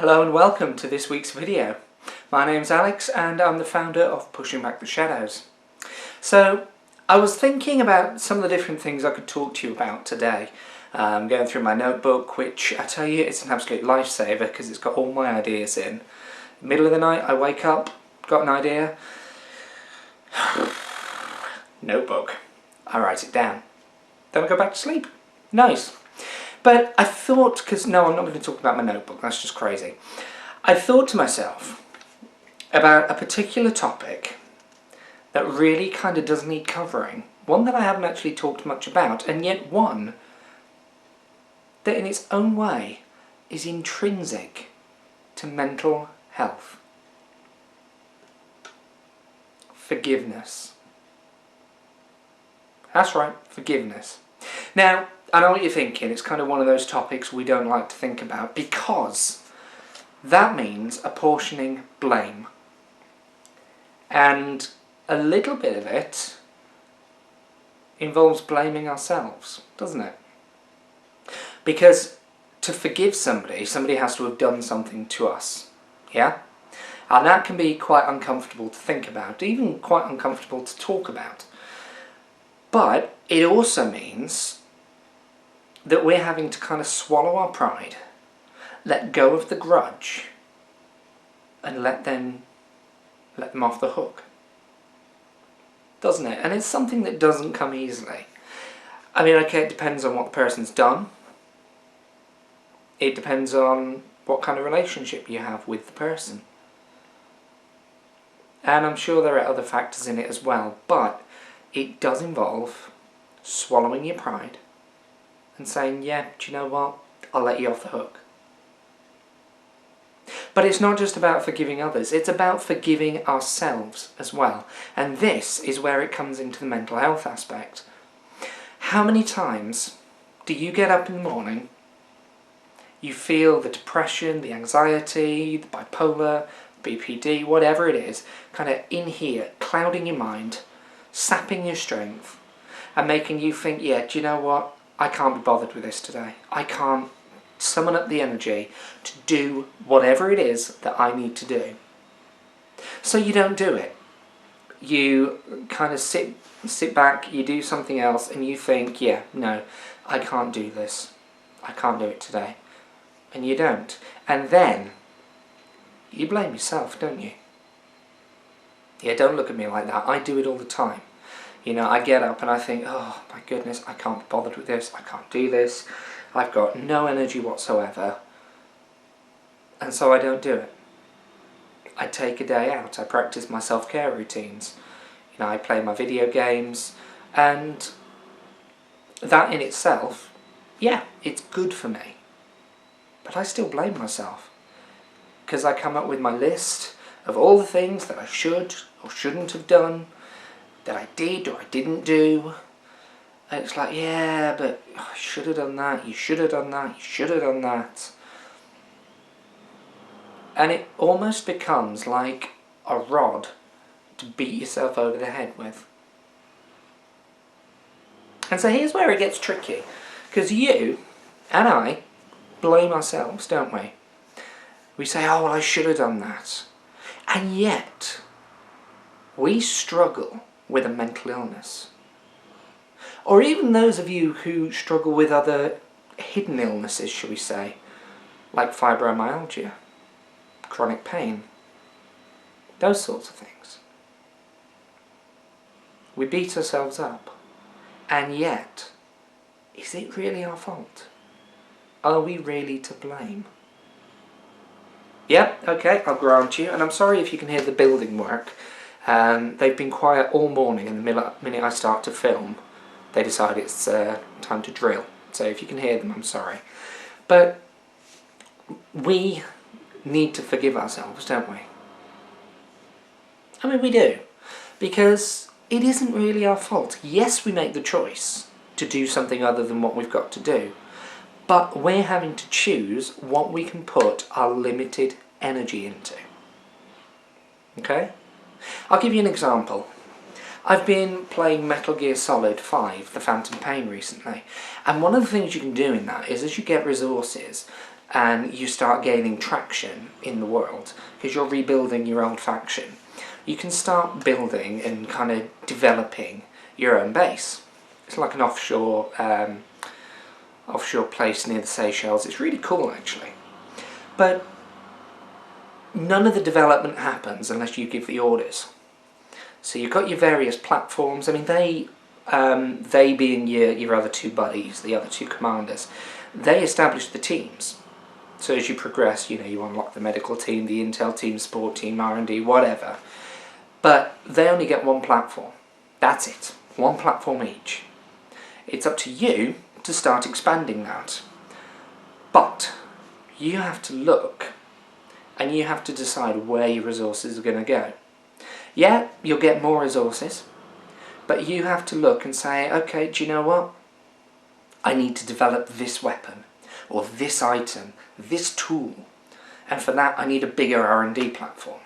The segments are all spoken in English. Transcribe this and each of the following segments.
Hello and welcome to this week's video. My name's Alex and I'm the founder of Pushing Back the Shadows. So I was thinking about some of the different things I could talk to you about today. Going through my notebook, which I tell you it's an absolute lifesaver because it's got all my ideas in. Middle of the night I wake up, got an idea, notebook, I write it down. Then I go back to sleep. Nice. But I thought, because no, I'm not going to talk about my notebook, that's just crazy. I thought to myself about a particular topic that really kind of does need covering. One that I haven't actually talked much about, and yet one that in its own way is intrinsic to mental health. Forgiveness. That's right, forgiveness. Now, I know what you're thinking, it's kind of one of those topics we don't like to think about because that means apportioning blame. And a little bit of it involves blaming ourselves, doesn't it? Because to forgive somebody, somebody has to have done something to us, yeah? And that can be quite uncomfortable to think about, even quite uncomfortable to talk about. But it also means that we're having to kind of swallow our pride, let go of the grudge, and let them off the hook. Doesn't it? And it's something that doesn't come easily. I mean, okay, it depends on what the person's done. It depends on what kind of relationship you have with the person. And I'm sure there are other factors in it as well, but it does involve swallowing your pride and saying, yeah, do you know what, I'll let you off the hook. But it's not just about forgiving others, it's about forgiving ourselves as well. And this is where it comes into the mental health aspect. How many times do you get up in the morning, you feel the depression, the anxiety, the bipolar, BPD, whatever it is, kind of in here, clouding your mind, sapping your strength, and making you think, yeah, do you know what, I can't be bothered with this today. I can't summon up the energy to do whatever it is that I need to do. So you don't do it. You kind of sit back, you do something else, and you think, yeah, no, I can't do this. I can't do it today. And you don't. And then you blame yourself, don't you? Yeah, don't look at me like that. I do it all the time. You know, I get up and I think, oh my goodness, I can't be bothered with this, I can't do this, I've got no energy whatsoever, and so I don't do it. I take a day out, I practice my self-care routines, you know, I play my video games, and that in itself, yeah, it's good for me, but I still blame myself, because I come up with my list of all the things that I should or shouldn't have done, that I did or I didn't do, and it's like, yeah, but I should have done that, you should have done that, you should have done that. And it almost becomes like a rod to beat yourself over the head with. And so here's where it gets tricky, because you and I blame ourselves, don't we? We say, oh, well, I should have done that. And yet, we struggle with a mental illness. Or even those of you who struggle with other hidden illnesses, shall we say, like fibromyalgia, chronic pain, those sorts of things. We beat ourselves up, and yet, is it really our fault? Are we really to blame? Yep, okay, I'll grant you, and I'm sorry if you can hear the building work. They've been quiet all morning, and the minute I start to film, they decide it's time to drill. So if you can hear them, I'm sorry. But we need to forgive ourselves, don't we? I mean, we do. Because it isn't really our fault. Yes, we make the choice to do something other than what we've got to do. But we're having to choose what we can put our limited energy into. Okay? I'll give you an example. I've been playing Metal Gear Solid 5, The Phantom Pain, recently, and one of the things you can do in that is as you get resources, and you start gaining traction in the world, because you're rebuilding your old faction, you can start building and kind of developing your own base. It's like an offshore place near the Seychelles. It's really cool, actually. But none of the development happens unless you give the orders. So you've got your various platforms. I mean, they being your other two buddies, the other two commanders, they establish the teams. So as you progress, you unlock the medical team, the intel team, support team, R&D, whatever. But they only get one platform. That's it. One platform each. It's up to you to start expanding that. But you have to look, and you have to decide where your resources are going to go. Yeah, you'll get more resources, but you have to look and say, okay, do you know what? I need to develop this weapon, or this item, this tool, and for that I need a bigger R&D platform,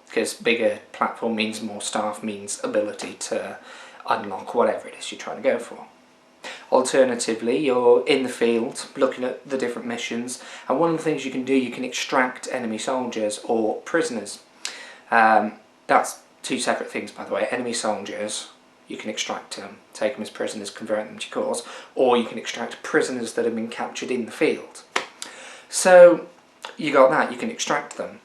because bigger platform means more staff, means ability to unlock whatever it is you're trying to go for. Alternatively, you're in the field looking at the different missions, and one of the things you can do, you can extract enemy soldiers or prisoners. That's two separate things, by the way. Enemy soldiers, you can extract them, take them as prisoners, convert them to your cause, or you can extract prisoners that have been captured in the field. So you got that, you can extract them.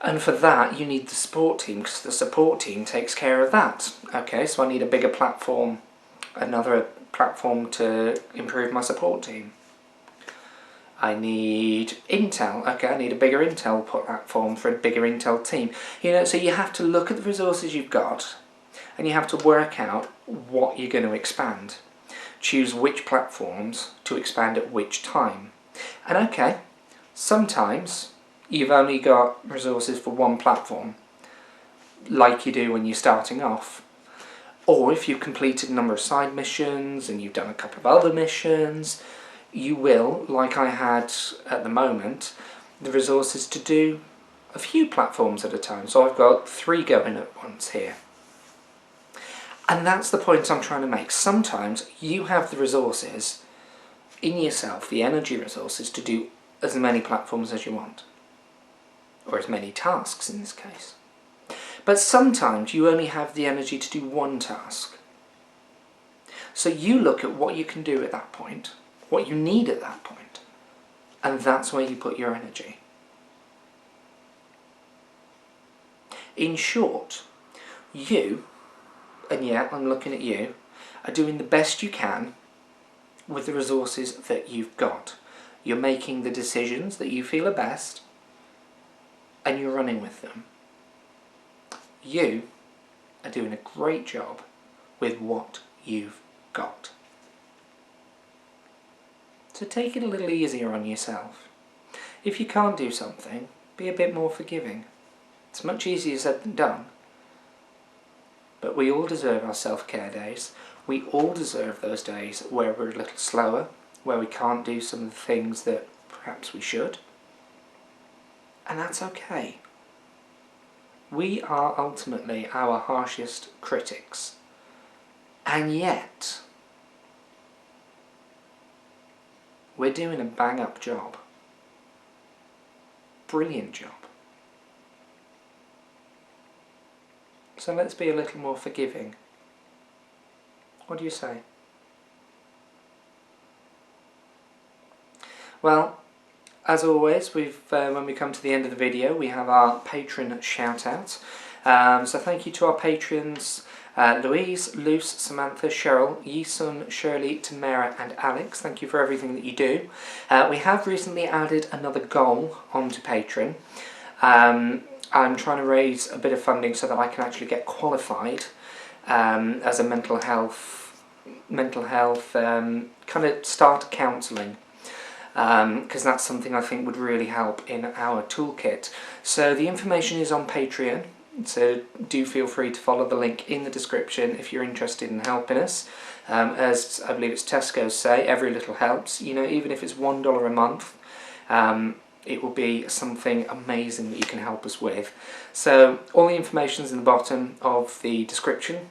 And for that you need the support team, because the support team takes care of that. Okay, so I need a bigger platform, another platform to improve my support team. I need intel. Okay, I need a bigger intel platform for a bigger intel team. So you have to look at the resources you've got, and you have to work out what you're going to expand. Choose which platforms to expand at which time. And okay, sometimes you've only got resources for one platform, like you do when you're starting off. Or if you've completed a number of side missions and you've done a couple of other missions, you will, like I had at the moment, the resources to do a few platforms at a time. So I've got 3 going at once here. And that's the point I'm trying to make. Sometimes you have the resources in yourself, the energy resources, to do as many platforms as you want. Or as many tasks in this case. But sometimes you only have the energy to do one task. So you look at what you can do at that point, what you need at that point, and that's where you put your energy. In short, you, and yeah, I'm looking at you, are doing the best you can with the resources that you've got. You're making the decisions that you feel are best, and you're running with them. You are doing a great job with what you've got. So take it a little easier on yourself. If you can't do something, be a bit more forgiving. It's much easier said than done. But we all deserve our self-care days. We all deserve those days where we're a little slower, where we can't do some of the things that perhaps we should. And that's okay. We are ultimately our harshest critics. And yet, we're doing a bang-up job. Brilliant job. So let's be a little more forgiving. What do you say? Well, as always, when we come to the end of the video, we have our patron shout-out. So thank you to our patrons, Louise, Luce, Samantha, Cheryl, Yisun, Shirley, Tamara and Alex. Thank you for everything that you do. We have recently added another goal onto Patreon. I'm trying to raise a bit of funding so that I can actually get qualified as a mental health kind of start counselling. Because that's something I think would really help in our toolkit. So the information is on Patreon, so do feel free to follow the link in the description if you're interested in helping us. As I believe it's Tesco's say, every little helps. Even if it's $1 a month, it will be something amazing that you can help us with. So all the information is in the bottom of the description.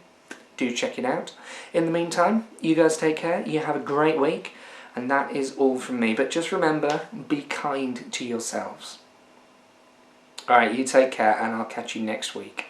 Do check it out. In the meantime, you guys take care, you have a great week, And that is all from me. But just remember, be kind to yourselves. Alright, you take care, and I'll catch you next week.